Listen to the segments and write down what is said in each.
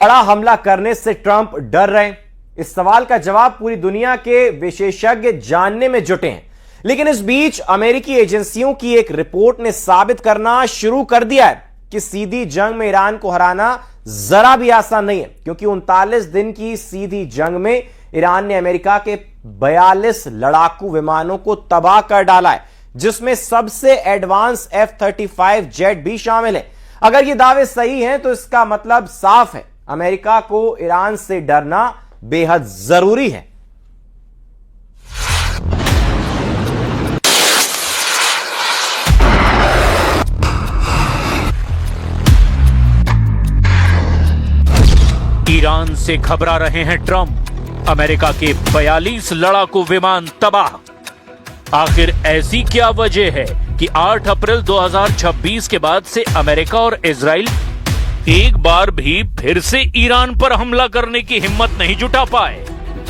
बड़ा हमला करने से ट्रंप डर रहे हैं? इस सवाल का जवाब पूरी दुनिया के विशेषज्ञ जानने में जुटे हैं। लेकिन इस बीच अमेरिकी एजेंसियों की एक रिपोर्ट ने साबित करना शुरू कर दिया है कि सीधी जंग में ईरान को हराना जरा भी आसान नहीं है, क्योंकि 39 दिन की सीधी जंग में ईरान ने अमेरिका के 42 लड़ाकू विमानों को तबाह कर डाला है, जिसमें सबसे एडवांस F-35 जेट भी शामिल है। अगर ये दावे सही हैं तो इसका मतलब साफ है, अमेरिका को ईरान से डरना बेहद जरूरी है। ईरान से घबरा रहे हैं ट्रंप, अमेरिका के 42 लड़ाकू विमान तबाह। आखिर ऐसी क्या वजह है कि 8 अप्रैल 2026 के बाद से अमेरिका और इजराइल एक बार भी फिर से ईरान पर हमला करने की हिम्मत नहीं जुटा पाए?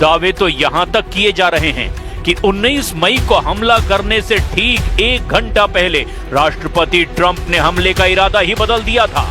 दावे तो यहां तक किए जा रहे हैं कि 19 मई को हमला करने से ठीक 1 घंटा पहले राष्ट्रपति ट्रंप ने हमले का इरादा ही बदल दिया था।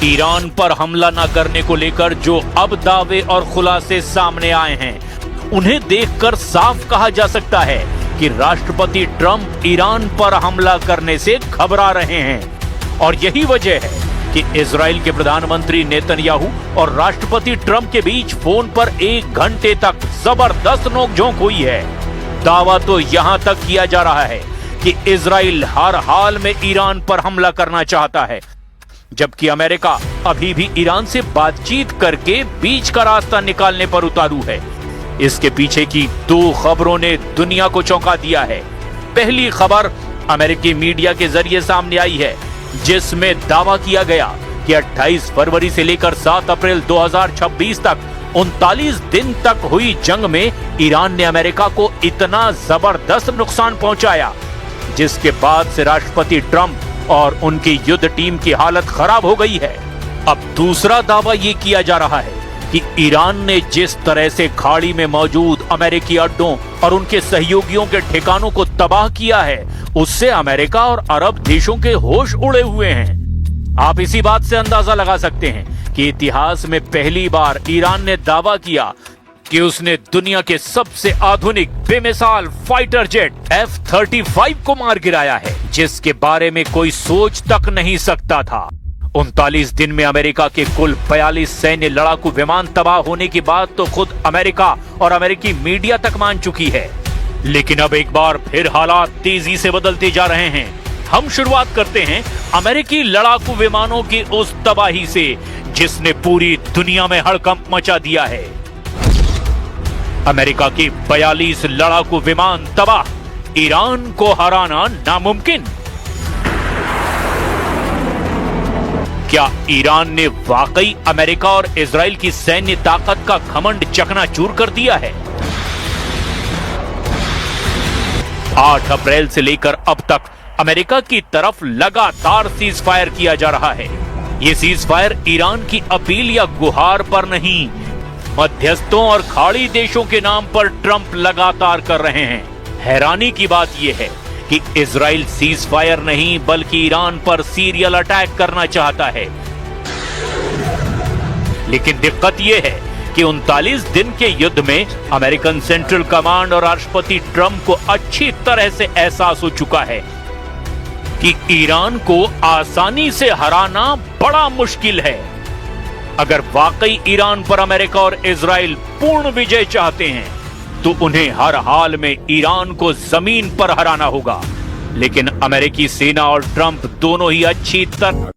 ईरान पर हमला न करने को लेकर जो अब दावे और खुलासे सामने आए हैं, उन्हें देखकर साफ कहा जा सकता है कि राष्ट्रपति ट्रंप ईरान पर हमला करने से घबरा रहे हैं। और यही वजह है कि इजराइल के प्रधानमंत्री नेतन्याहू और राष्ट्रपति ट्रंप के बीच फोन पर 1 घंटे तक जबरदस्त नोकझोंक हुई है। दावा तो यहां तक किया जा रहा है कि इजराइल हर हाल में ईरान पर हमला करना चाहता है, जबकि अमेरिका अभी भी ईरान से बातचीत करके बीच का रास्ता निकालने पर उतारू है। इसके पीछे की 2 खबरों ने दुनिया को चौंका दिया है। पहली खबर अमेरिकी मीडिया के जरिए सामने आई है, जिसमें दावा किया गया कि 28 फरवरी से लेकर 7 अप्रैल 2026 तक 39 दिन तक हुई जंग में ईरान ने अमेरिका को इतना जबरदस्त नुकसान पहुंचाया, जिसके बाद से राष्ट्रपति ट्रंप और उनकी युद्ध टीम की हालत खराब हो गई है। अब दूसरा दावा यह किया जा रहा है कि ईरान ने जिस तरह से खाड़ी में मौजूद अमेरिकी अड्डों और उनके सहयोगियों के ठिकानों को तबाह किया है, उससे अमेरिका और अरब देशों के होश उड़े हुए हैं। आप इसी बात से अंदाजा लगा सकते हैं कि इतिहास में पहली बार ईरान ने दावा किया कि उसने दुनिया के सबसे आधुनिक बेमिसाल फाइटर जेट F-35 को मार गिराया है, जिसके बारे में कोई सोच तक नहीं सकता था। 39 दिन में अमेरिका के कुल 42 सैन्य लड़ाकू विमान तबाह होने की बात तो खुद अमेरिका और अमेरिकी मीडिया तक मान चुकी है। लेकिन अब एक बार फिर हालात तेजी से बदलते जा रहे हैं। हम शुरुआत करते हैं अमेरिकी लड़ाकू विमानों की उस तबाही से, जिसने पूरी दुनिया में हड़कंप मचा दिया है। अमेरिका के 42 लड़ाकू विमान तबाह, ईरान को हराना नामुमकिन। क्या ईरान ने वाकई अमेरिका और इजराइल की सैन्य ताकत का घमंड चकनाचूर कर दिया है? 8 अप्रैल से लेकर अब तक अमेरिका की तरफ लगातार सीज फायर किया जा रहा है। ये सीज फायर ईरान की अपील या गुहार पर नहीं, मध्यस्थों और खाड़ी देशों के नाम पर ट्रंप लगातार कर रहे हैं। हैरानी की बात यह है कि इजराइल सीज फायर नहीं बल्कि ईरान पर सीरियल अटैक करना चाहता है। लेकिन दिक्कत यह है कि 39 दिन के युद्ध में अमेरिकन सेंट्रल कमांड और राष्ट्रपति ट्रंप को अच्छी तरह से एहसास हो चुका है कि ईरान को आसानी से हराना बड़ा मुश्किल है। अगर वाकई ईरान पर अमेरिका और इजराइल पूर्ण विजय चाहते हैं, तो उन्हें हर हाल में ईरान को जमीन पर हराना होगा। लेकिन अमेरिकी सेना और ट्रंप दोनों ही अच्छी तरह